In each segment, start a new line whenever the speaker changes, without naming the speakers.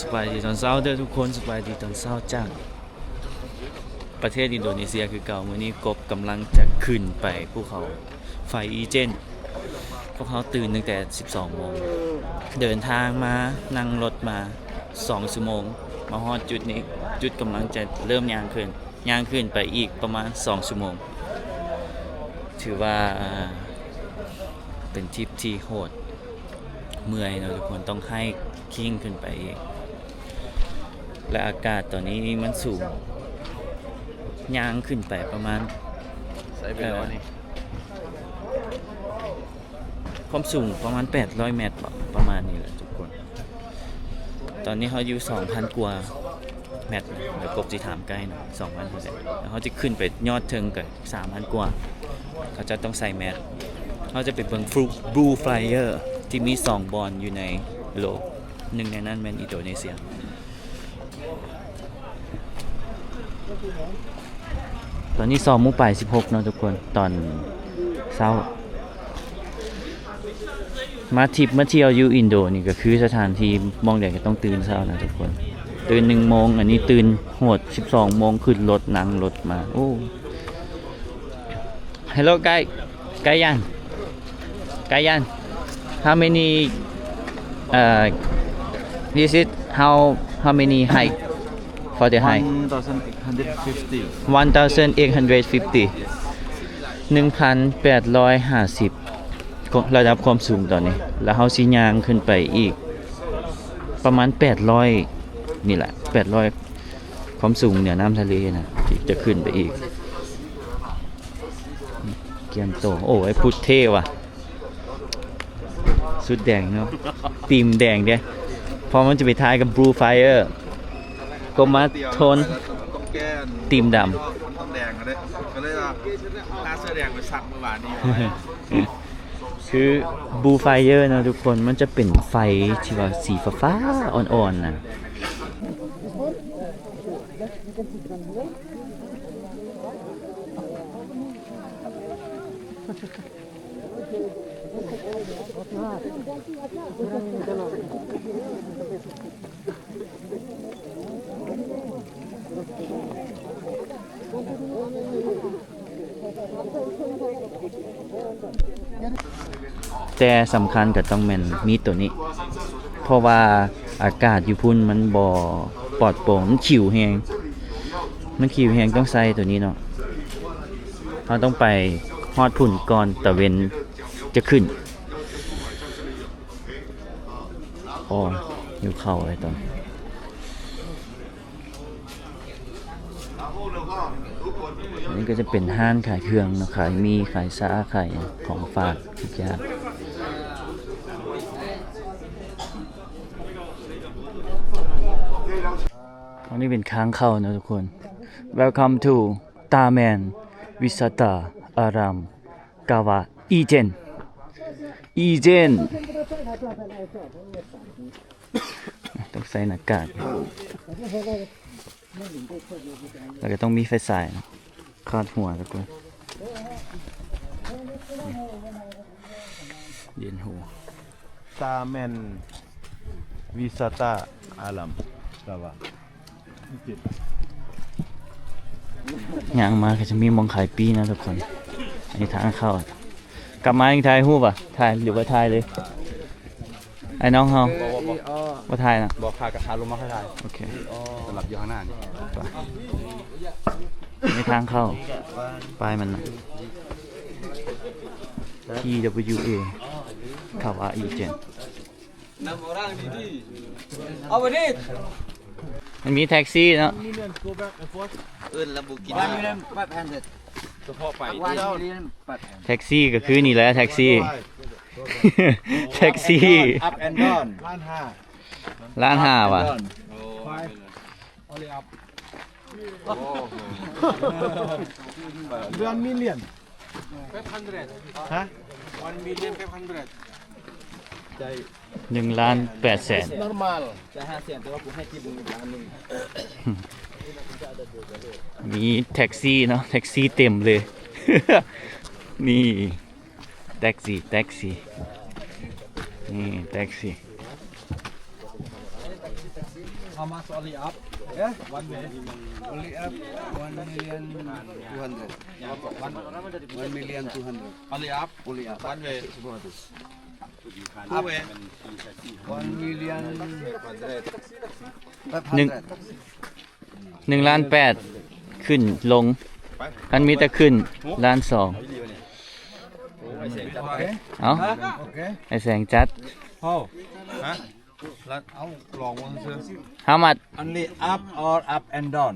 สบายดีตอนเช้าเด้อทุกคนสบายดีตอนเช้าจ้าประเทศอินโดนีเซียคือเก่ามื้อนี้กบกำลังจะขึ้นไปภูเขาไฟอีเจนพวกเขาตื่นตั้งแต่ 12 โมงเดินทางมานั่งรถมา2 ชั่วโมงมาฮอดจุดนี้จุดกำลังจะเริ่มย่างขึ้นไปอีกประมาณ2 ชั่วโมงถือว่าเป็นทริปที่โหดเมื่อยนะทุกคนต้องให้คิงขึ้นไปอีกและอากาศตอนนี้มันสูงย่างขึ้นไปประมาณความสูงประมาณ800 เมตรประมาณนี้แหละทุกคนตอนนี้เขาอยู่ 2,000 กว่าเมตรเดี๋ยวกบจะถามใกล้หน่อย 2,000 กว่าแล้วเขาจะขึ้นไปยอดเทิงกับ 3,000 กว่าเขาจะต้องใส่แมสเขาจะไปเบิ่งบลูไฟเออร์ที่มี2บอลอยู่ในโลกหนึ่งในนั้นเป็นอินโดนีเซียตอนนี้ซ้อมมุป่าย16เนาะทุกคนตอนเช้ามาเที่ยวอยู่อินโดนี่ก็คือสถานที่มองแดดก็ต้องตื่นเช้านะทุกคนตื่น1 โมงอันนี้ตื่นโหด12 โมงขึ้นรถนั่งรถมาโอ้ Hello Kayan how many this is how many hike for the hike
1,850
1,850ระดับความสูงตอนนี้แล้วเฮาสิย่างขึ้นไปอีกประมาณ800นี่แหละ800ความสูงเหนือน้ำทะเลนะที่จะขึ้นไปอีกเกียมโตโอ้ไอ้พุทธเท่ว่ะสุดแดงเนาะตีมแดงเด้พอมันจะไปทายกับ Blue Fire ก็มาโทนตีมดำ
ต้องแดงกันเลยก็เลยว่าถ้าเสื้อแดงไปซักเมื่อวานนี้
คือ Blue Fire นะทุกคนมันจะเป็นไฟที่ว่าสีฟ้าอ่อนๆนะแต่สำคัญก็ต้องแม่นมีตัวนี้เพราะว่าอากาศอยู่พุ่นมันบ่ปลอดโปร่งมันขิวแฮงต้องใส่ตัวนี้เนาะเราต้องไปฮอดพุ่นก่อนตะเวนจะขึ้นอ๋ออยู่เข้าอะไรตอนนี่ก็จะเป็นห้านขายเครื่องนะขายมีขายซ่าขายของฝากทุกอย่างอันนี้เป็นค้างเข้านะทุกคน Welcome to Taman Wisata Aram Kawa Ijen ต้องใส่หน้ากากแล้วก็ต้องมีไฟฉายคาดหัวทุกคนเย็นหัว
Taman Wisata Alam Kawa
อย่างมาก็จะมีมองขายปีนะทุกคนอันนี้ทางเข้า กลับมายังถ่ายรูปอ่ะถ่ายหรือว่าถ่ายเลยไอ้น้องเฮาว่าถ่ายนะ
บอกพากระทาลงมาให้ได้
โอเค
สำหรับอยู่ข้างหน้านี่
ในทางเข้าป้ายมันนะ TWA ข่าวอีเจนมันมีแท็กซี่เนาะแท็กซี่ก็คือนี่แหละแท็กซี่ แท็กซี่
up and down
ล้านห้าว่ะ
1 million 500 ฮะ1 million 500
1,800,000
normal
มีแท็กซี่เนาะแท็กซี่เต็มเลย นี่แท็กซี่นี่แท็กซี่
How much only up? Yeah, one way.
Only up 1,200,000. 1,200,000.
Only up.
Only up.
One way.
Two
way.
1,500,000.
1,800,000ขึ้นลงคันมีแต่ขึ้น1,200,000
Okay.
เอา
Okay.
ไอแสงจัด
How? Hả? Là áo lòn quá xưa.
How much
Only up or up and down?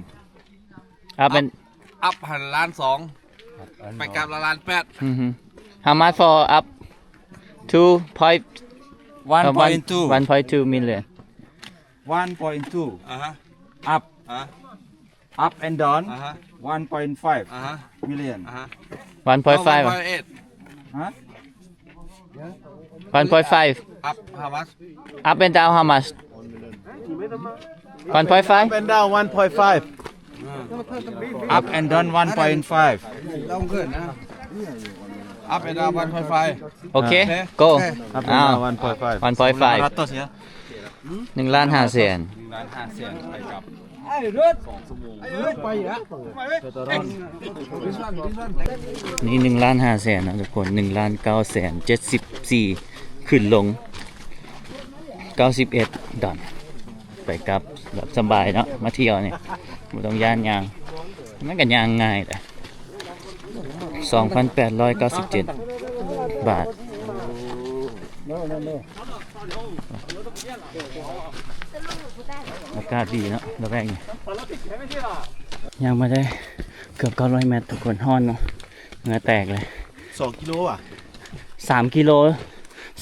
up and
Up hành lan sòng. Phải cặp là lan pet.
how much for up 2.2
1.2.
million
1.2.
Hả?
Up.
Hả?
Up and down.
Hả?
1.5
Hả?
million.
Hả?
1.5
1.8.
Huh?
1.5
Up how much?
up and down how much 1.5
Up and down 1.5. Up and down 1.5.
Đông hơn á.
Up and down 1.5.
โอเค go
Up
อ้าว
and down 1.5.
1.5
Ratus ya.
1,500,000
1.500,000 phải cặp.
Quay á.
นี่1,500,000นะทุกคน1,974,000ขึ้นลง91 ดอลไปกลับแบบสบายเนาะมาเที่ยวนี่ไม่ต้องย่านยางมันก็ยางง่ายแหละ2,897 บาทอากาศดีเนาะระแวกนี่ยังมาได้เกือบ900 เมตรทุกคนฮ้อนเนาะเหงื่อแตกเลย
2 kilo ah.
3 กิโล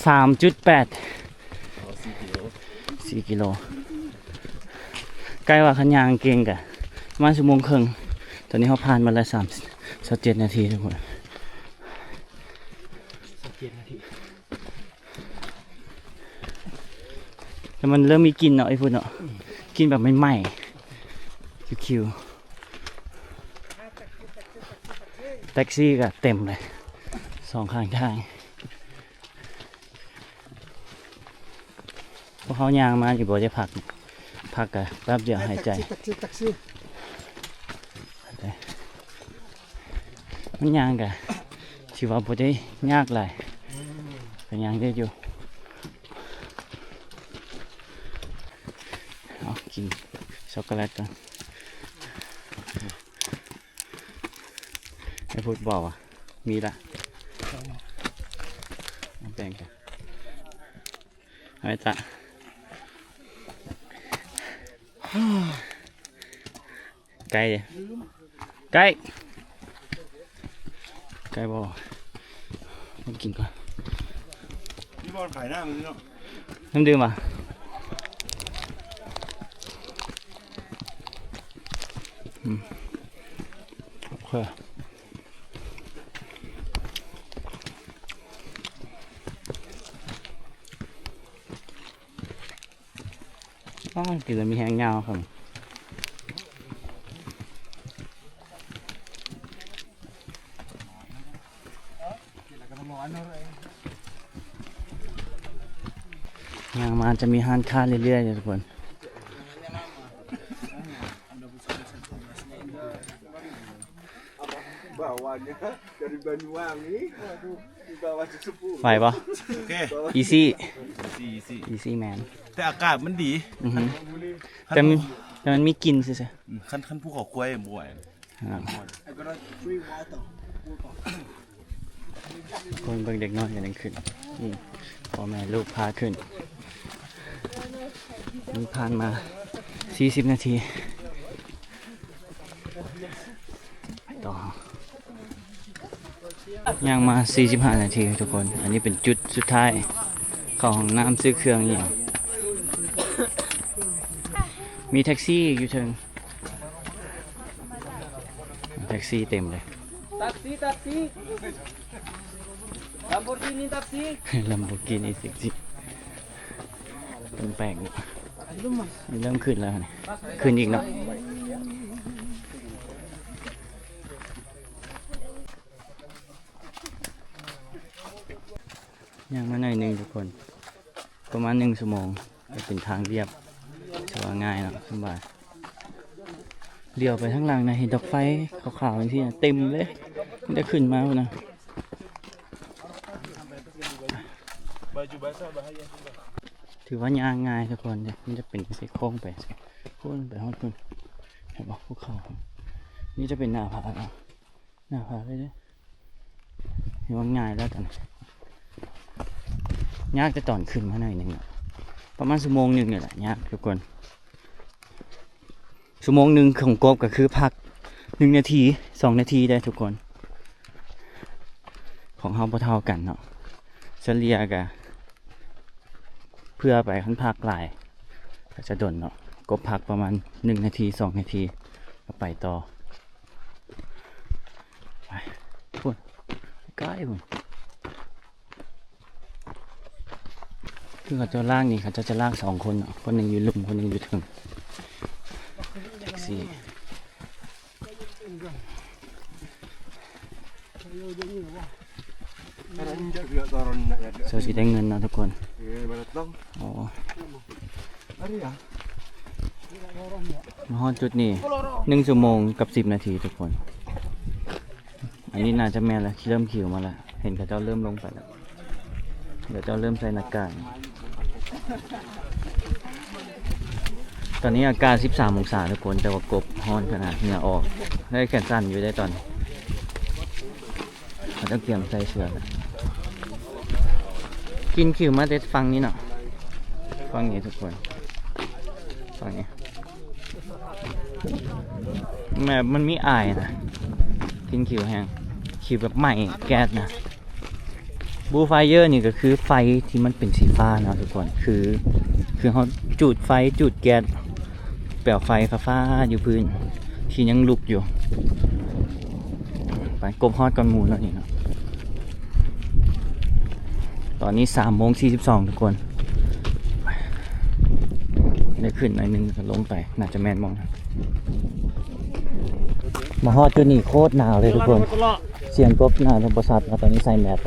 3.8 4 กิโลใกล้ว่าขันยางเก่งกะประมาณชั่วโมงครึ่งตอนนี้เขาผ่านมาแล้ว37 นาทีทุกคนแต่มันเริ่มมีกลิ่นเนาะไอ้พุ่นเนาะกลิ่นแบบไม่ไหม้คิวๆแท็กซี่ก็เต็มเลย2 ข้างทางพวกเขายางมาอยู่บ่ได้พักกันแป๊บเดียวหายใจ
Taxi.
มันยางกะถือว่าบ่ได้ยากหลายก็ยางได้อยู่เอากินช็อกโกแลตก่อนไอ้พูดบอกอ่ะมีละเอาแบ่งกันเอาไปตะไก่ดิไก่บอกมากินก่อน
นี่บอลขายหน้ามึงเนาะ
น้ำดื่มอ่ะโอเคกินแล้วมีแห้งยาวครับ อย่างมันจะมีห้านค้าเรื่อยๆทุกคน
Bawahnya dari Banyuwangi. Di bawah Cisepu.
ไหวปะ
โอเค
easy
สี่
easy man
แต่อากาศมันดี
อือฮึแต่มันมีกลิ่นสิ
ขั้นภูเขาควายบ่อย
คนเบิ่งเด็กน้อยกันยังขึ้นนี่พ่อแม่ลูกพาขึ้นนี่ผ่านมา40 นาทีต่อย่างมา45 นาทีทุกคนอันนี้เป็นจุดสุดท้ายเข้าห้องน้ำซื้อเครื่องอย่างมีแท็กซี่อยู่เทิงแท็กซี่เต็มเลย
Taksi. Lamborghini taksi.
Lamborghini สิเป็นแปลกนี่เริ่มขึ้นแล้วนี่ขึ้นอีกเนาะยังมาหน่อยหนึ่งทุกคนประมาณ1 ชั่วโมงจะเป็นทางเรียบ ถือว่าง่ายเนาะสบายเดี๋ยวไปข้างหลังนะเห็นดอกไฟขาวๆที่เต็มเลยมันจะขึ้นมานะถือว่าย่างง่ายทุกคนเนี่ยมันจะเป็นเส้นโค้งไปพุ่นไปห้องพุ่นเห็นบอกภูเขานี่จะเป็นหน้าผาเนาะหน้าผาเลยเนี่ยถือว่าง่ายแล้วกันยากจะตอนขึ้นมาหน่อยหนึ่งประมาณ1 ชั่วโมงเนี่ยแหละยากทุกคน1 ชั่วโมงของกบก็คือพัก1 นาที 2 นาทีได้ทุกคนของเฮาบ่เท่ากันเนาะเฉลี่ยกันเพื่อไปขั้นพักหลายก็จะดนเนาะกบพักประมาณ1 นาที 2 นาทีก็ไปต่อไปพุ่นใกล้พุ่นคือเขาจะล่างนี่เขาจะล่าง2 คนเนาะคนหนึ่งอยู่ลุ่มคนหนึ่งอยู่ถึงแท็กซี่เสื้อสีแดงเงินนะทุกคนอ๋อมาฮอดจุดนี้1 ชั่วโมงกับ10 นาทีทุกคนอันนี้น่าจะแม่นแล้วเริ่มขิวมาแล้วเห็นเขาเจ้าเริ่มลงไปแล้วเดี๋ยวเจ้าเริ่มใส่หน้ากากตอนนี้อากาศ13 องศาทุกคนแต่ว่ากบฮ้อนขนาดเหงื่อออกได้แขนสั้นอยู่ได้ตอนเราต้องเตรียมใส่เสื้อแล้วกินขิวมาแต่ฟังนี้เนาะฟังนี้ทุกคนฟังนี้แม่มันมีอายนะกินขิวแห้งขิวแบบใหม่แก๊สนะบูไฟเยอร์นี่ก็คือไฟที่มันเป็นสีฟ้านะทุกคนคือเขาจุดไฟจุดแก๊สแปลวไฟฟ้าๆอยู่พื้นที่ยังลุกอยู่ไปกบฮอดก่อนหมูแล้วนี่เนาะตอนนี้3:42ทุกคนได้ขึ้นหน่อยนึงก็ลงไปน่าจะแม่นมองมาฮอดจุดนี้โคตรหนาวเลยทุกคนเสียงกบหนาวทั้งประสาทตอนนี้ใส่แมส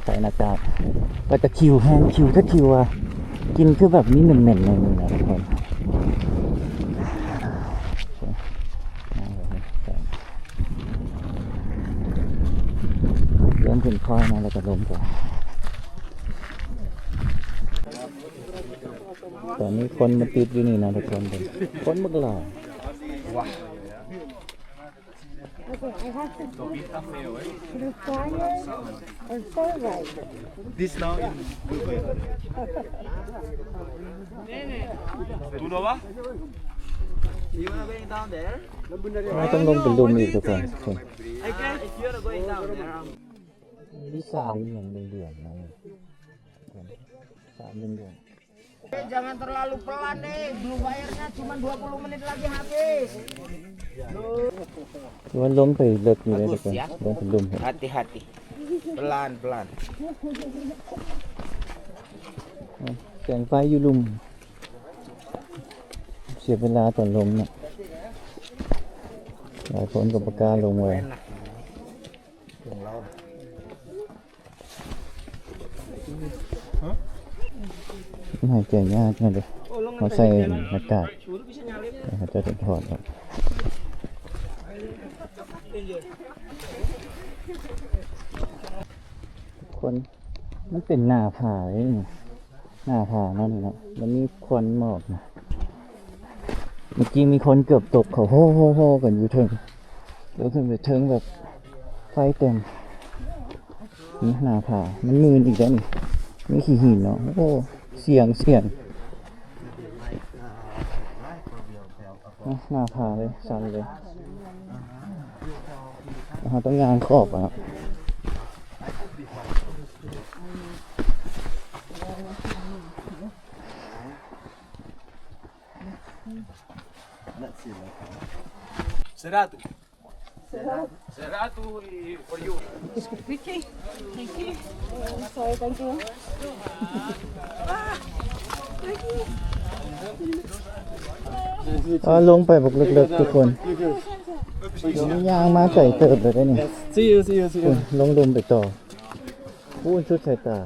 ใส่หน้ากากก็จะคิวแห้งคิวถ้าคิวอ่ะกินคือแบบนี้เหม็นๆเลยนะทุกคนเริ่มขึ้นค่อยนะแล้วก็ลงก่อนตอนนี้คนมาติดอยู่นี่นะทุกคนเป็นคนมึกหล่อ
This now in Tunova?
ไม่ต้องลงเป็นลุมอีกทุกคนนี่สามเหลืองๆนะ3 เหลือง
Jangan terlalu pelan nih, blue wire-nya cuma 20 menit lagi habis.
คือว่าล้มไปเลิกอยู่เลยทุกคนล้มเป็นลุม
Hati-hati. Pelan-pelan.
แสงไฟอยู่ลุมเสียเวลาตอนลมเนี่ยหลายคนกับปากกาลงเลยหายใจยากนะเด็กเขาใส่หน้ากากเขาจะถอดออกคนมันเป็นหน้าผาเลยนี่หน้าผานั่นนะมันมีควันหมอกนะเมื่อกี้มีคนเกือบตกเขาโฮ่กันอยู่เทิงแล้วขึ้นไปเทิงแบบไฟเต็มนี่หน้าผามันมืนอีกแล้วนี่มีขี้หินเนาะโอ้เสียงหน้าผาเลยสั่นเลยเราต้องยางขอบอ่ะ
Seratu. For you.
Vicky, thank you. Sorry, thank you.
ลงไปบกเลิกๆทุกคนยางมาไก่เติบเลยได้นี่
See you.
ลงลมไปต่อพูดชุดสายตา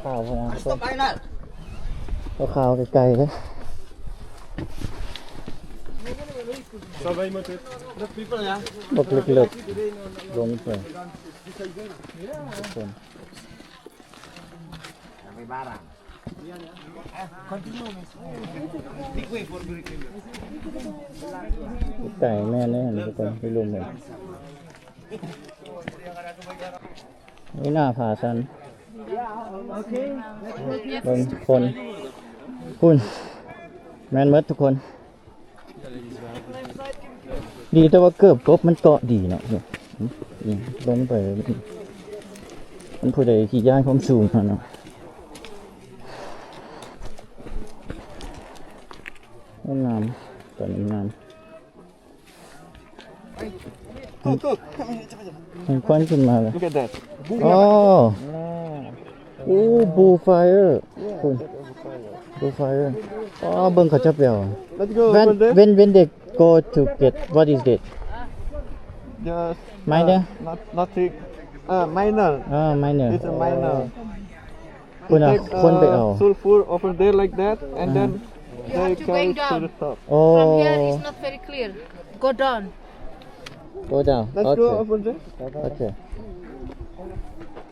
ข่าวพลัง
Stop, Ainal.
ขาวๆไกลๆเลย บกเล็กๆลงไปทุกคนไก่แม่เนี่ยทุกคนไปลุมเลยนี่หน้าผาชันเบิ่งทุกคนคุณแม่นเมดทุกคนดีแต่ว่าเกือบกบมันเกาะดีเนาะนี่ลงไปมันผู้ใดขี่ย่านความสูงเนาะงามตอนนี้งามเห็นควันขึ้นมาเลยอ๋อโอ้บูไฟเออร์คุณบูไฟเออร์อ๋อเบิ่งเขาจับเดี่ยว
Let's go
when
over there.
when they go to get what is it
Just
minor
nothing. Minor.
minor
It's a minor.
คุณเอาคนไปเอา
Sulfur over there like that, and then
You
they
have to
carry
going
to
down.
the top.
โอ้
From here it's not very clear. Go down.
go down
Let's
okay
go over there.
okay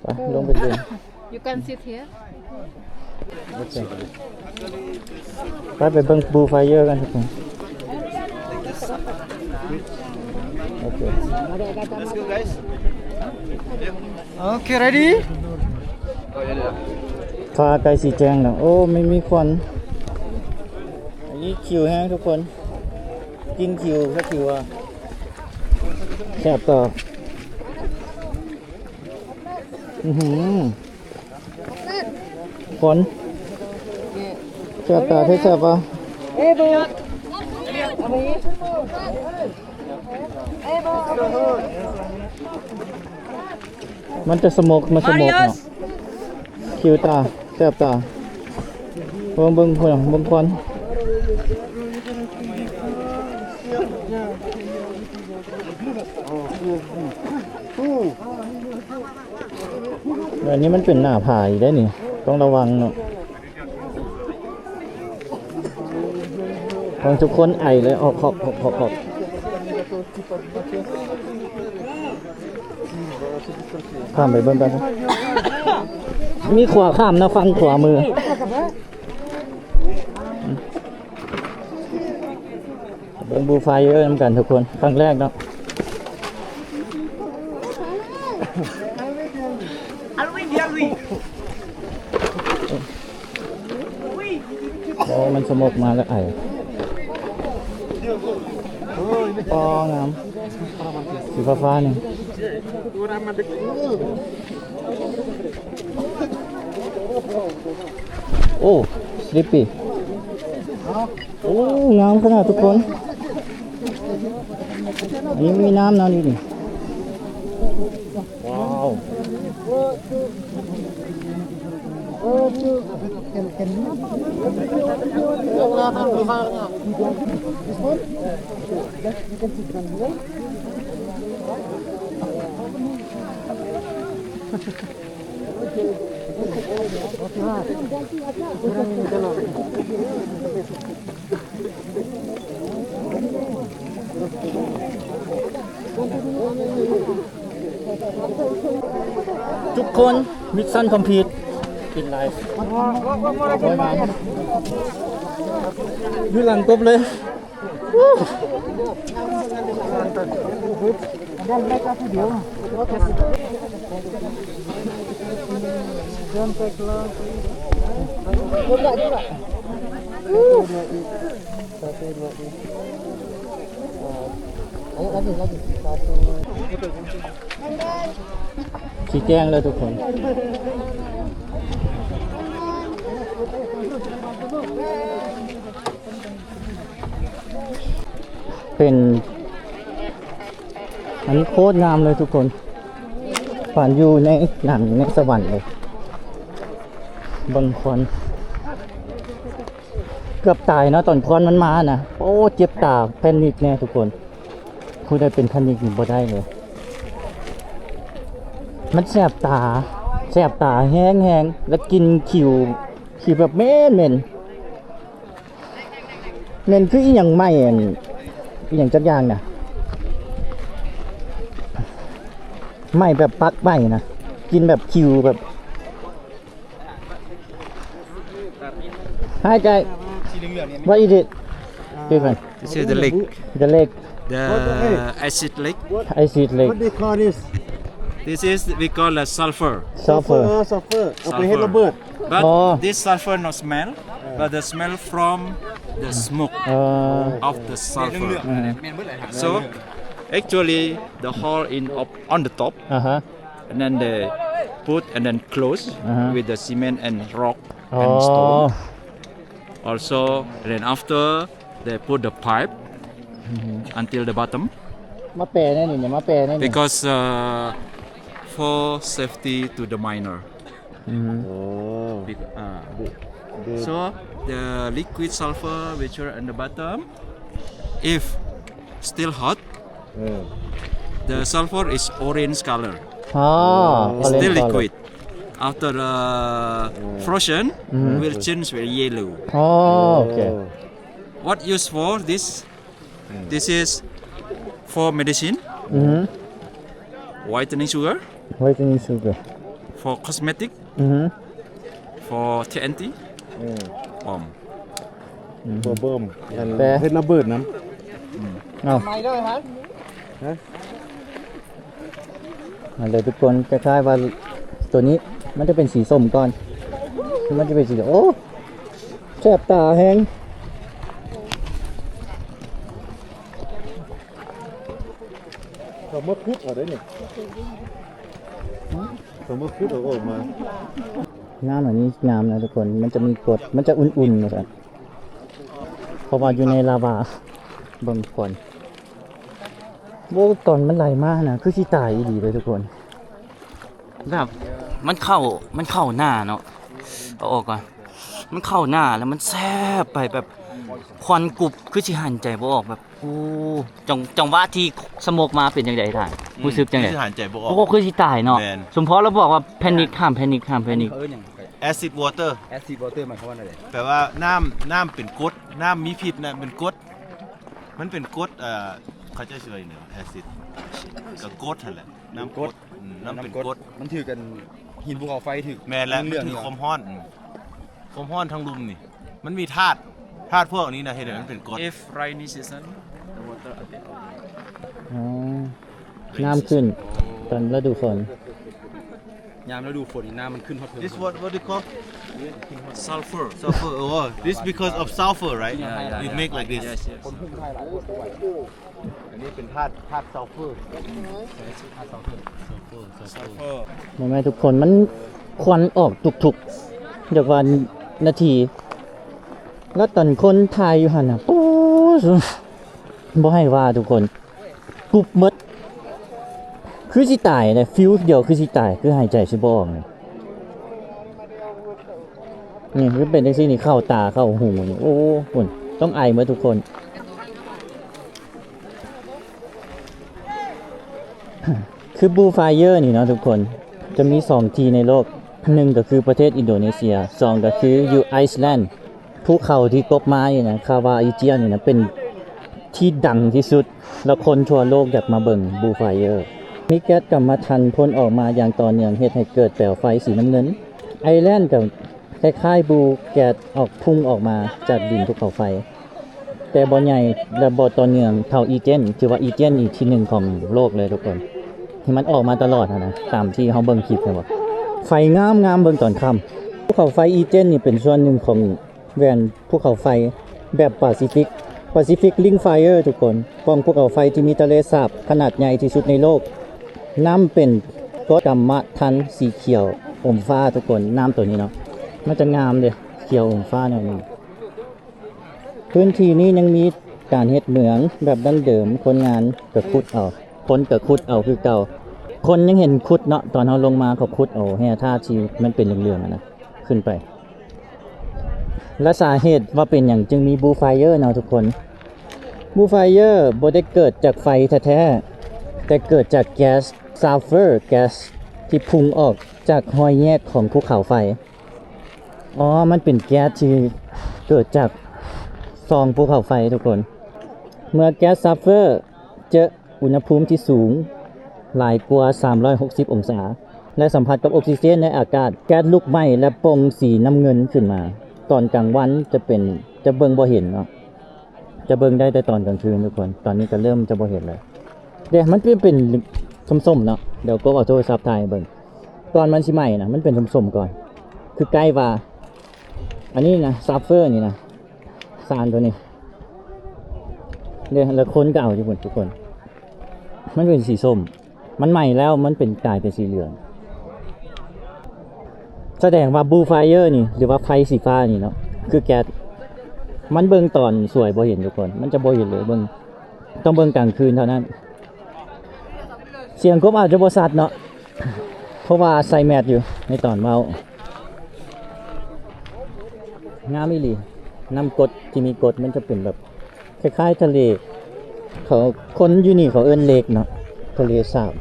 ไปลงไปดู
You can sit here.
โอเคไปเบิ่งบูไฟเยอร์กันทุกคนโอเค
Okay, ready?
ฟ้าใกล้สีแจ้งแล้วโอ้ไม่มีควันอันนี้คิวแห้งทุกคนกินคิวก็คิวอ่ะแซ่บต่อฝนแซ่บตาที่แซ่บป่ะมันจะสมกเนาะคิวตาแซ่บตาเบิ่งคนเบิ่งควันอันนี้มันเป็นหน้าผาอีกได้นี่ต้องระวังเนาะของทุกคนไอเลยออกขอบข้ามไปเบิ่งกันมีขวาข้ามนะฟังขวามือเบิ่งบูไฟเยอะเหมือนกันทุกคนครั้งแรกเนาะโอ้มันสมกมาแล้วไออ๋องามสีฟ้าๆนี่โอ้สลิปปี้โอ้งามขนาดทุกคนนี่มีน้ำนะนี่ว้าวทุกคนมิชชั่นคอมพลีทปิดไลฟ์อยู่หลังกบเลยชี้แจงเลยทุกคนเป็นอันนี้โคตรงามเลยทุกคนผ่านอยู่ในหนังในสวรรค์เลยบางคนเกือบตายเนาะตอนควันมันมานะโอ้เจ็บตาแพนิคแน่ทุกคนผู้ได้เป็นแพนิคบ่ได้เลยมันแสบตาแห้งแล้วกินขิวแบบเหม็น
แม่นคืออีหยังไหม้อันอีหยังจักอย่างน่ะไหม้แบบปักไหม้นะกินแบบคิวแบบHi guys What is it? Different
This is the lake
The lake
the acid lake
Acid lake
What they call this?
this is we call a sulfur
Sulfur
Sulfur เอาไปเฮ็ดระเบิด
but
Oh.
this sulfur no smell but the smell from the smoke of the sulfur so actually the hole in up on the top and then they put and then close with the cement and rock and stone also and then after they put the pipe until the bottom
มาแปรแน่นี่เนี่ยมาแปรแน่นี่
because for safety to the miner so the liquid sulfur which are at the bottom if still hot the sulfur is orange color
อ๋อ
still liquid after the frozen will change very yellow
อ๋อโอเค
what use for this this is for medicine whitening sugar
Whitening sugar
for cosmetic for TNT bomb
ตัวเบิ่ม
แปร
เฮ็ดระเบิดน้
เอามาเลยทุกคนคล้ายๆว่าตัวนี้มันจะเป็นสีส้มก่อนมันจะเป็นสีโอ้แสบตาแฮง
ำเขามาคุดเอาได้นี่เขามาคุดเอาออกมา
น้ำอันนี้น้ำนะทุกคนมันจะมีกรดมันจะอุ่นๆนะครับเพราะว่าอยู่ในลาวาเบิ่งก่อนโว้ตอนมันไหลมากนะคือสิตายอีหลีเลยทุกคนแบบมันเข้าหน้าเนาะเอาออกก่อนมันเข้าหน้าแล้วมันแซ่บไปแบบควันกรุบคือสิหันใจบ่ออกแบบโอ้จังหวะที่สโมกมาเป็นจังได๋ท่านรู้สึกจังได๋
ที่หันใจบ่ออก
โอ้คือสิตายเนาะ
แม่น
สมพรเราบอกว่าแพนิคห้ามแพนิค
acid water
แอซิดวอเตอร์หมายความว่าอะไร
แปลว่าน้ำเป็นกรดน้ำมีพิษนะเป็นกรดมันเป็นกรดเขาจะช่วยเนี่ย acid กับกรดนั่นแหละน้ำกรดน้ำเป็นกรด
มันถือกันหินภูเขาไฟถือ
แม่นแล้วมันคือความร้อนความร้อนทั้งลุมนี่มันมีธาตุพวกนี้นะเห็นไหมมันเป็นกรด
if rainy season the water a bit
อ๋อน้ำขึ้นตอนฤดูฝน
ยามฤดูฝนนี่น้ำมันขึ้นฮอตเทิง
this what do you call
sulfur
sulfur oh this because of sulfur right it make like this
yes yes
อันนี้เป็นธาตุซัลเฟอร์
เห็นไหมทุกคนมันควันออกทุกๆเดี๋ยววันนาที แล้วตอนคนทายอยู่หันอ่ะปู๊บ่ให้ว่าทุกคนกรุบหมดคือสิตายเลยฟิวเดียวคือสิตายคือหายใจสิบ่ออกเลยนี่คือเป็นจังซี่นี่เข้าตาเข้าหูนี่โอ้ฝุ่นต้องไอหมดทุกคน คือบูไฟเยอร์นี่เนาะทุกคนจะมี2ที่ในโลก1ก็คือประเทศอินโดนีเซีย2ก็คืออยู่ไอซ์แลนด์ภูเขาที่กบไม้นะคาวาอิเจียนี่นะเป็นที่ดังที่สุดแล้วคนทั่วโลกอยากมาเบิ่งบูไฟเยอร์มีแก๊สกัมมันถันพ่นออกมาอย่างต่อเนื่องเฮ็ดให้เกิดแปลวไฟสีน้ำเงินไอแลนด์กับคล้ายๆบูแก๊สออกพุ่งออกมาจากดินภูเขาไฟแต่บ่ใหญ่และบ่ต่อเนื่องเท่าอีเจนถือว่าอีเจนอีกที่หนึ่งของโลกเลยทุกคนที่มันออกมาตลอดนะตามที่เฮาเบิ่งคลิปเลยว่าไฟงามเบิ่งตอนค่ำภูเขาไฟอีเจนนี่เป็นส่วนหนึ่งของแหวนภูเขาไฟแบบแปซิฟิกลิงไฟเออร์ทุกคนปล่องภูเขาไฟที่มีทะเลสาบขนาดใหญ่ที่สุดในโลกน้ำเป็นกรดกัมมันถันสีเขียวอมฟ้าทุกคนน้ำตัวนี้เนาะมันจะงามเลยเขียวอมฟ้าหน่อยนึงพื้นที่นี้ยังมีการเฮ็ดเหมืองแบบดั้งเดิมคนงานก็ขุดเอาคนก็ขุดเอาคือเก่าคนยังเห็นขุดเนาะตอนเฮาลงมาเขาขุดเอาแห่ท่าที่มันเป็นเหลืองๆนะขึ้นไปและสาเหตุว่าเป็นอย่างจึงมีบูไฟเออร์เนาะทุกคนบูไฟเออร์บ่ได้เกิดจากไฟแท้ๆแต่เกิดจากแก๊สซัลเฟอร์แก๊สที่พุ่งออกจากรอยแยกของภูเขาไฟอ๋อมันเป็นแก๊สที่เกิดจาก ซองภูเขาไฟทุกคน เมื่อแก๊สซัฟเฟอร์เจออุณหภูมิที่สูงหลายกว่า360 องศา และสัมผัสกับออกซิเจนในอากาศแก๊สลุกไหม้และปล่งสีน้ำเงินขึ้นมา ตอนกลางวันจะเบิ่งบ่เห็นเนาะจะเบิ่งได้แต่ตอนกลางคืนทุกคน ตอนนี้ก็เริ่มจะบ่เห็นแล้วเดี๋ยวมันเป็นส้มๆเนาะเดี๋ยวก็เอาโทรศัพท์ถ่ายเบิ่งตอนมันสิไหม้นะมันเป็นส้มๆก่อน คือใกล้ว่าอันนี้นะซัฟเฟอร์นี่นะสารตัวนี้เนี่ยแล้วคนก็เอาอยู่ทุกคนมันเป็นสีส้มมันใหม่แล้วมันเป็นกลายเป็นสีเหลืองแสดงว่าบูไฟเออร์นี่หรือว่าไฟสีฟ้านี่เนาะคือแก๊สมันเบิ่งตอนสวยบ่เห็นทุกคนมันจะบ่เห็นเลยเบิ่งต้องเบิ่งกลางคืนเท่านั้นเสียงกบอาจจะบ่ชัดเนาะเพราะว่าใส่แมสอยู่ในตอนเมางามอีหลีน้ำกรดที่มีกรดมันจะเป็นแบบคล้ายๆทะเลเขาคนอยู่นี่เขาเอิ้นเลกเนาะทะเลสาบ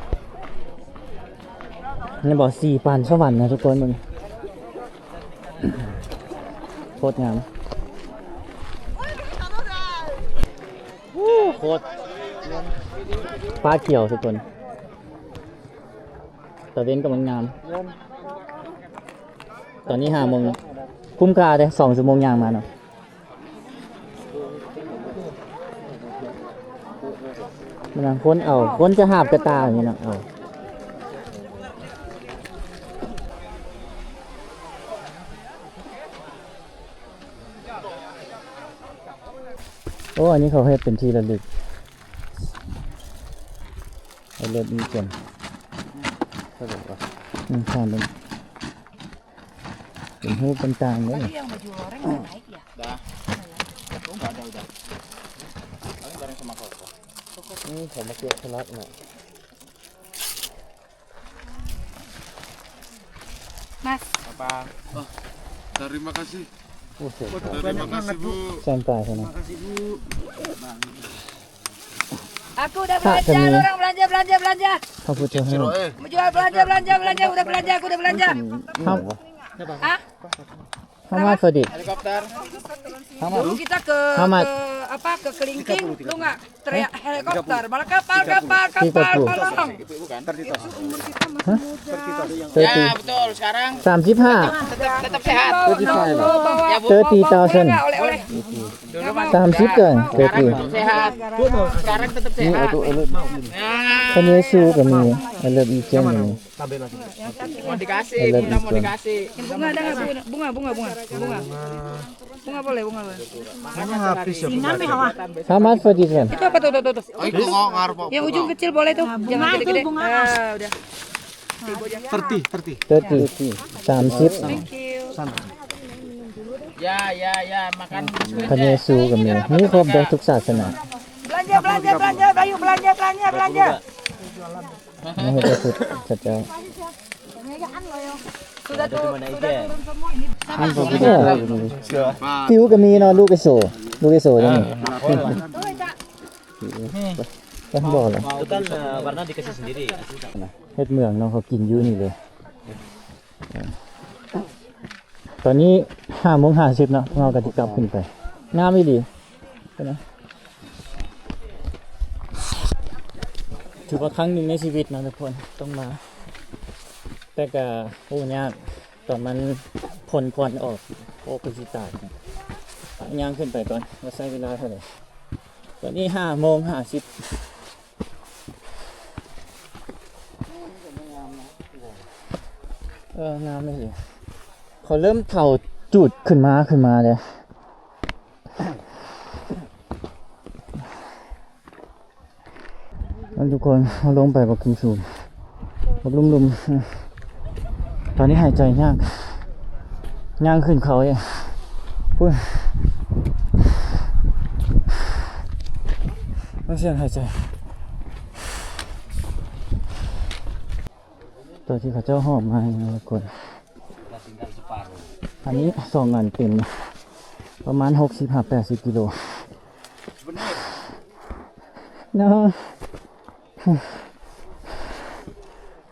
นี่บอก4 ปานสวรรค์นะทุกคนมึงโคตรงามโคตรฟ้าเขียวทุกคนตะเวนกำลังงามตอนนี้5 โมงคุ้มค่าเลย2 ชั่วโมงย่างมาเนาะมันคนเอาคนจะหาบกระตาอย่างนี้เนาะเอาโอ้อันนี้เขาให้เป็นที่ระลึกเอาเริ่มมีเกินข้ามเป็นหูต่างๆเลยนี่ผมมาเก็บสลัดหน่อย
Mas,
Terima kasih.
โอ้เสร็จ
Terima kasih Bu.
แซมตายใช่ไหม
aku udah belanja, orang belanja.
พระพุทธเจ้า
Mau jual belanja, udah belanja, aku udah belanja.
ห้า
Hah?
ห้ามาสดิ
Dulu kita ke
Hamat.
apa ke Kelingking, lu nggak teriak helikopter, malah kapal, tolong.
30
betul. Sekarang
35
tetap sehat. Ya Bu.
30,000
Oleh-oleh.
30 เกิน30
Sehat. Sekarang tetap sehat.
พระเยซูก็มีอันเลิฟอีเจนมี
Mau dikasih,
I love
Bunda
this
mau
one.
dikasih. Bunga ada nggak bunga? Bunga boleh, bunga boleh.
How much for this one?
Itu apa tuh?
Aku ngarep.
Yang ujung kecil boleh tuh, jangan gede-gede. Ah, udah.
30
Thank you. Ya, makan.
พระเยซูก็มีมีครบได้ทุกศาสนา
Belanja, Bayu, belanja.
ไม่ให้ได้พุทธเจ้า
Sudah tuh.
อันพระพุทธเจ้าฟิวก็มีเนาะลูกไอโซจังนี่ก็บอกเลย
Itu kan warna dikasih sendiri.
เฮ็ดเมืองเนาะเขากินอยู่นี่เลยตอนนี้5:50เนาะเราก็สิกลับขึ้นไปงามอีหลีเห็นไหมถือว่าครั้งหนึ่งในชีวิตนะทุกคนต้องมา แต่ก็โอ้ยากตอนมันผลควันออกโอ้คือสิตายย่างขึ้นไปก่อนว่าใช้เวลาเท่าไหร่ตอนนี้5:50งามไม่เลยเขาเริ่มเข่าจุดขึ้นมาเลยทุกคนเราลงไปบักสูงลุ่มตอนนี้หายใจยากย่างขึ้นเขาเนี่ยพูดไม่เสียงหายใจตอนที่เขาเจ้าหอบมาทุกคนอันนี้2 อันเป็นประมาณ60-80 กิโลเนาะ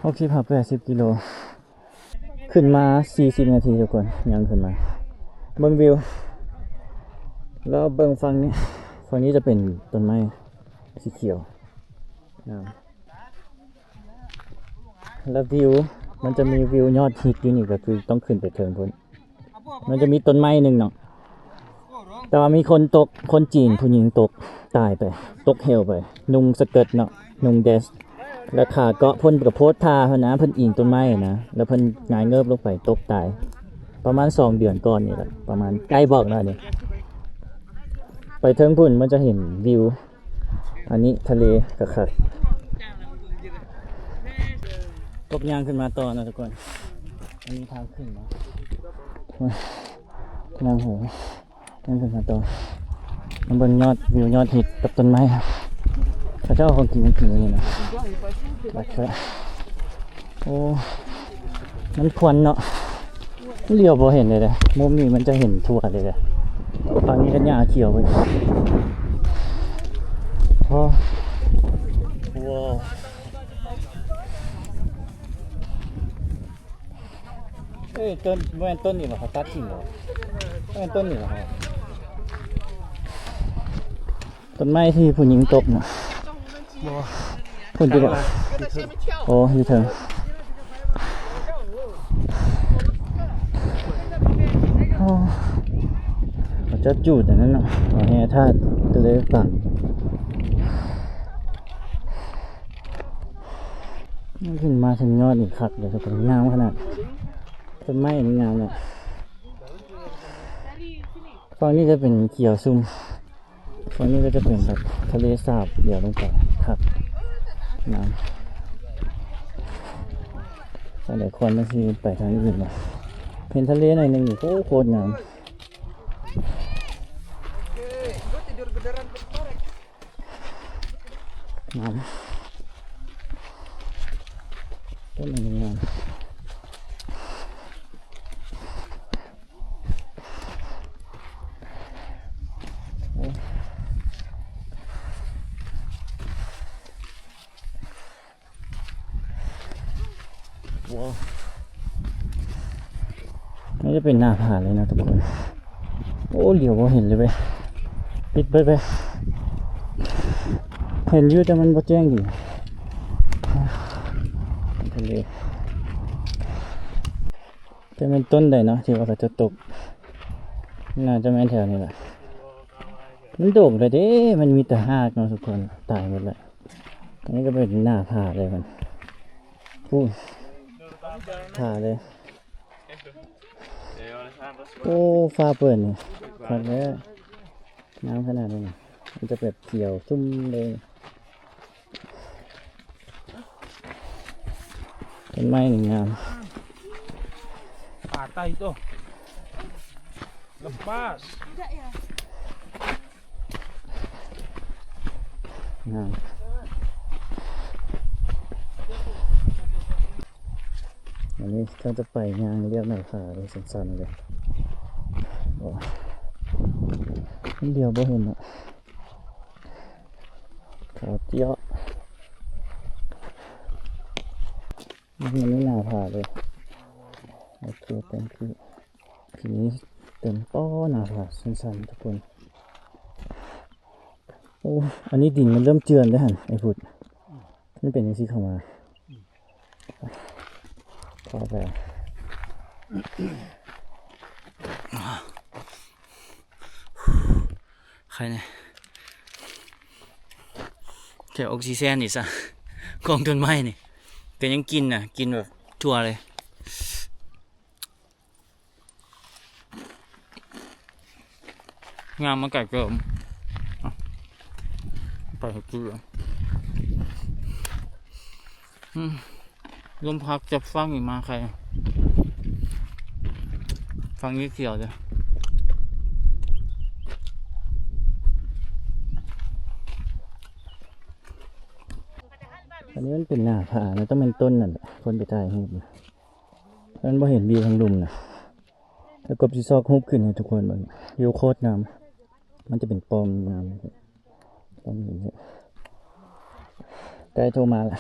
60-80 กิโลขึ้นมา40 นาทีทุกคนยังขึ้นมาเบิ่งวิว แล้วเบิ่งฝั่งนี้จะเป็นต้นไม้สีเขียวแล้ววิวมันจะมีวิวยอดฮิตอยู่นี่ก็คือต้องขึ้นไปเทิงพ้นมันจะมีต้นไม้หนึ่งเนาะแต่ว่ามีคนจีนผู้หญิงตกตายไปตกเหวไปนุ่งสเกิร์ตเนาะนุ่งเดสแล้วขาเกาะพ่นกับโพสท่าเพิ่นนะเพิ่นอิงต้นไม้นะแล้วเพิ่นหงายเงิบลงไปตกตายประมาณ2 เดือนก่อนนี่แหละประมาณใกล้บอกนะนี่ไปเทิงพุ่นมันจะเห็นวิวอันนี้ทะเลคักๆตกยางขึ้นมาต่อนะทุกคนอันนี้ทางขึ้นเนาะยางโหยางขึ้นมาต่อมันบนยอดวิวยอดฮิตกับต้นไม้ครับพระเจ้าของกินมันกินนี่นะบัดเถอะโอ้มันควันเนาะเลี้ยวบ่เห็นเลยเลยมุมนี้มันจะเห็นทั่วเลยเลยฝั่งนี้ก็หญ้าเขียวไปโอ้ว้าวเอ้ยต้นแม่นต้นนี่เหรอเขาตัดทิ้งเหรอแม่นต้นนี่เหรอครับต้นไม้ที่ผู้หญิงตกเนาะคุณจะบอกโอ้ยเถอะเขาจะจูดอย่างนั้นเนาะแห่ธาตุก็เลยฝั่งนี่ขึ้นมาถึงยอดอีกคักเลยทุกคนงามขนาดต้นไม้นี่งามเลยฝั่งนี้จะเป็นเขียวซุ่มฝั่งนี้ก็จะเป็นแบบทะเลสาบเดี๋ยวลงไปครับน้ำตอนเดี๋ยวคนบางทีไปทางอื่นมาเห็นทะเลหน่อยหนึ่งอยู่โคตรงามน้ำต้นไม้งามว้าวนี่จะเป็นหน้าผาเลยนะทุกคนโอ้เหลียวบ่เห็นเลยไปปิดไปเห็นอยู่แต่มันบ่แจ้งอยู่ทะเลจะเป็นต้นใดเนาะที่ว่าเขาจะตกน่าจะแม่นแถวนี้แหละมันโด่งเลยเด้มันมีแต่หากเนาะทุกคนตายหมดเลยอันนี้ก็เป็นหน้าผาเลยมันพูดผาเลยโอ้ฟ้าเปิดนี่ครับแล้วน้ำขนาดนี้มันจะแบบเขียวชุ่มเลยต้นไม้หนึ่งงาม
Patah itu. Lepas.
งามอันนี้เขาจะไปงานเรียบหน้าผาเลยสั้นๆเลยโอ้มันเดียวบ่เห็นอ่ะขาวเจี๊ยะมันไม่หน้าผาเลยโอเคเต็มที่ทีนี้เต็มป้อหน้าผาสั้นๆทุกคนโอ้อันนี้ดินมันเริ่มเจือนแล้วหันไอ้พุดมันเป็นอย่างที่เข้ามาพอไปใครเนี่ยแถวออกซิเจนนี่ซะกองต้นไม้นี่แต่ยังกินน่ะกินแบบทั่วเลยงามมาไก่เกิมไปเกลือลมพักจะฟังอีกมาใครฟังนี้เขียวเลยอันนี้มันเป็นหน้าผานะต้องเป็นต้นนั่นแหละคนไปถ่ายรูปนะมันบ่เห็นวิวทางลุ่มนะแล้วกบที่ซอกรูปขึ้นให้ทุกคนเบิ่งวิวโคตรงามมันจะเป็นปอมงามปอมอย่างนี้ใกล้โทรมาละ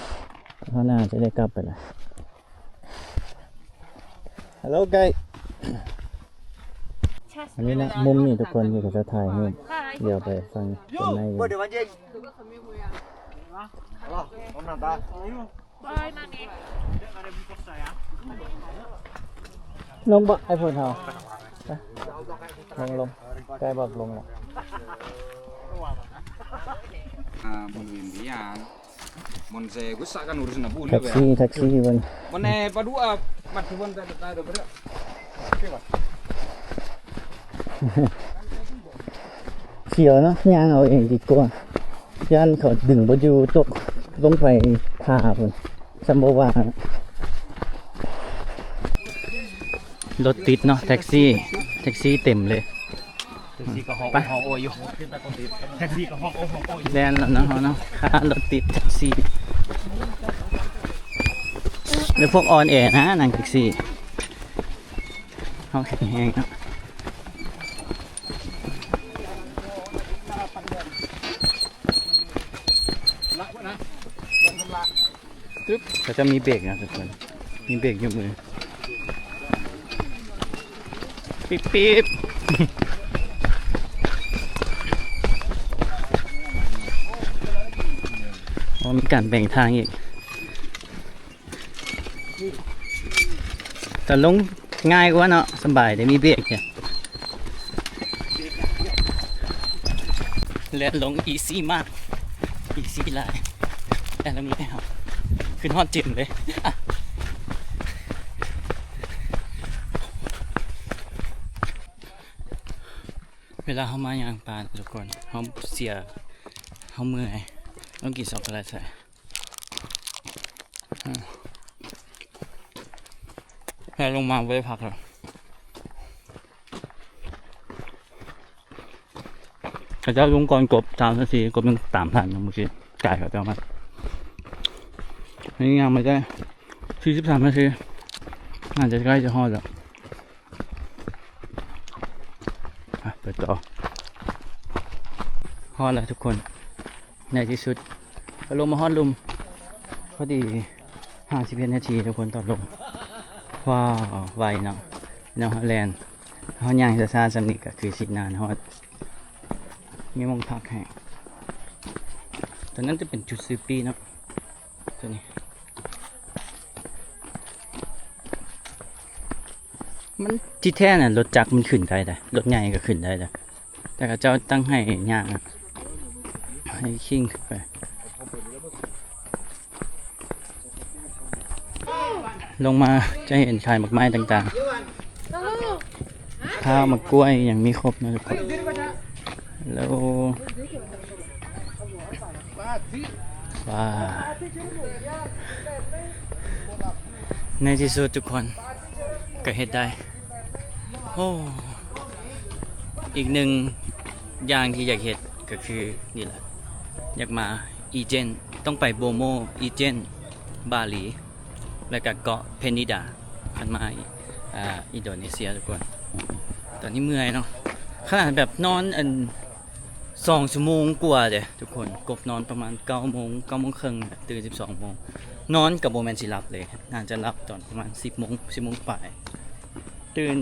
เพราะน่าจะได้กลับไปละฮัลโหลไกด์
ใช่
อันนี้นะมุมนี่ทุกคนอยู่กับจะถ่ายให้เดี๋ยวไปฟังกันใน
Boleh anjing. Allah, mana tak?
ลงบ่ไอ้พวกเราไปลงใกล้บอกลงแล้ว
Pemilihan mon saya gusak kan urusan apa
แท็กซี่บน
mon padua mat pun tak ada berapa
เขียวเนาะย่างเอาเองดีกว่าย่านเขาดึงบ่อยู่ตกลงไปท่าพุ่นซัมโบว่ารถติดเนาะแท็กซี่เต็มเลยไปแลนแล้วเนาะค่ารถติดแท็กซี่หรือพวกออนแอร์นะนั่งแท็กซี่เขาแข็งแรงเนาะก็จะมีเบรกนะทุกคนมีเบรกอยู่มือปิ๊บปิ๊บมีการแบ่งทางอีกแต่ลงง่ายกว่าเนาะสบายได้มีเบรกเนี่ยและลงอีซี่มากอีซี่หลายแต่ลงนี้ครับขึ้นฮอดจิมเลยเวลาเขามาอย่างปลาทุกคนเขาเสียเขาเมื่อยต้องกินช็อกโกแลตใส่แล้วลงมาไว้พักแล้วเขาเจ้าลงก่อนกบ3 นาทีกบยัง3,000เมื่อกี้จ่ายเขาเจ้ามานี่ยังไม่ได้43 นาทีน่าจะใกล้จะฮอดแล้วไปต่อฮอดแล้วทุกคนในที่สุดลงมาฮอดลุมพอดี51 นาทีทุกคนตอนลงว้าวไวเนาะน้องฮอลแลนด์ฮอดย่างซาๆสำนิกก็คือสินานฮอดมีมองพักให้ตอนนั้นจะเป็นจุดซื้อปีเนาะตัวนี้มันที่แท้น่ะรถจักรมันขึ้นได้แต่รถใหญ่ก็ขึ้นได้แต่ก็เจ้าตั้งให้ยากให้ขิ้งขึ้นไปลงมาจะเห็นขายหมากไม้ต่างๆข้าวมะกล้วยอย่างมีครบนะทุกคนแล้วว้าในที่สุดทุกคนก็เฮ็ดได้โอ้อีกหนึ่งอย่างที่อยากเฮ็ดก็คือนี่แหละอยากมาอีเจนต้องไปโบโมอีเจนบาหลีแล้วก็เกาะเพนิดาขันมาอินโดนีเซียทุกคนตอนนี้เมื่อยเนาะขนาดแบบนอน2 ชั่วโมงกว่าเลยทุกคนกบนอนประมาณ9 โมงครึ่งตื่น12 โมงนอนกับโบแมนสิหลับเลยน่าจะหลับตอนประมาณ10 โมงปลายตื่น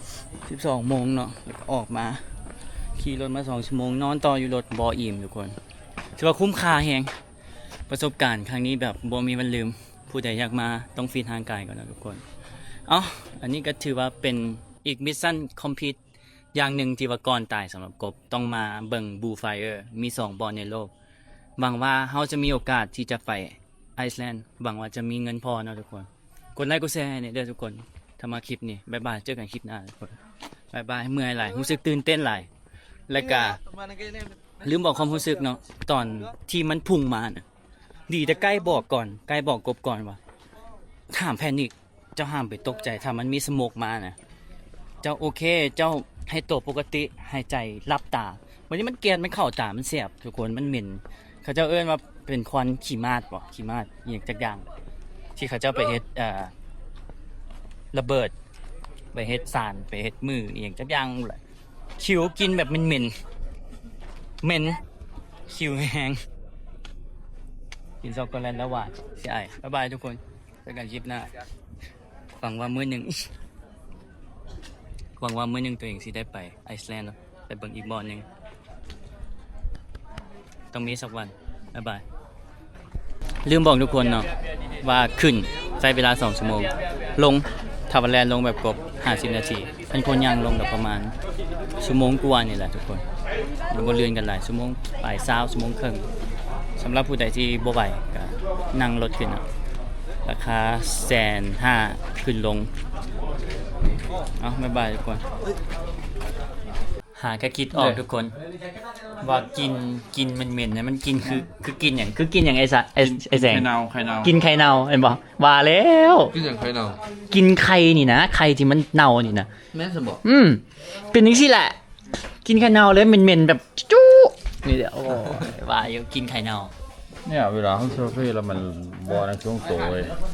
12 โมงเนาะแล้วก็ออกมาขี่รถมา2 ชั่วโมงนอนต่ออยู่รถบออิ่มทุกคนถือว่าคุ้มค่าแฮงประสบการณ์ครั้งนี้แบบบ่มีวันลืมผู้ใดอยากมาต้องฟีดทางกายก่อนนะทุกคนอันนี้ก็ถือว่าเป็นอีกมิชชั่นคอมพลีทอย่างหนึ่งที่ว่าก่อนตายสำหรับกบต้องมาเบิ่งบูไฟเออร์มี2 บ่อในโลกหวังว่าเราจะมีโอกาสที่จะไปไอซ์แลนด์หวังว่าจะมีเงินพอนะทุกคนกดไลค์กดแชร์เนี่ยเด้อทุกคนถ้ามาคลิปนี้บ๊ายบายเจอกันคลิปหน้าทุกคนบ๊ายบายเมื่อยหลายรู้สึกตื่นเต้นหลายและก็ลืมบอกความรู้สึกเนาะตอนที่มันพุ่งมาน่ะดีแต่ใกล้บอกกบก่อนว่าห้ามแพนิคเจ้าห้ามไปตกใจถ้ามันมีสโมกมาน่ะเจ้าโอเคเจ้าให้ตัวปกติหายใจรับตาวันนี้มันเกลียดมันเข้าตามันแสบทุกคนมันเหม็นเขาเจ้าเอิ้นว่าเป็นควันขี้มาดอย่างจักอย่างที่เขาเจ้าไปเฮ็ดระเบิดไปเฮ็ดสารไปเฮ็ดมืออย่างจักอย่างแหละคิวกินแบบเหม็นคิวแห้งกินช็อกโกแลตแล้วหวานใช่บ๊ายบายทุกคนเจอกันคลิปหน้าฟังว่ามื้อหนึ่ง
หวังว่ามื้อหนึงตัวเองสิได้ไปไอซ์แลนด์เนาะไปเบิ่งอีกบ่อนหนึงต้องมีสักวันบ๊ายบายลืมบอกทุกคนเนาะว่าขึ้นใช้เวลา2ชั่วโมงลงทาวเวอร์แลนด์ลงแบบกบ50นาทีเป็นคนย่างลงกับประมาณชั่วโมงกว่านี่แหละทุกคนมันบ่เลื่อนกันหลายชั่วโมงปลาย20ชั่วโมงครึ่งสำหรับผู้ใดที่บ่ไหวก็นั่งรถขึ้นเนาะราคา150,000ขึ้นลงเอาบ๊ายบายทุกคนหาแค่คิดออกทุกคนว่ากินมันเหม็นนะมันกินคือกินอย่างไอ้แสง
ไข่เน่า
กินไข่เน่าเห็นบ่ว่าแล้ว
กินอย่างไข่เน่า
กินไข่นี่นะไข่ที่มันเน่านี่นะ
แม่สมบอก
เป็นจังซี่แหละ กินไข่เน่าแล้วเหม็นๆแบบจุ๊นี่เดี๋ยวโอ้ยว่าอยู่กินไข่เน่า
เนี่ยเวลาเขาเซลฟี่แล้วมันบอลในช่วงโตเลย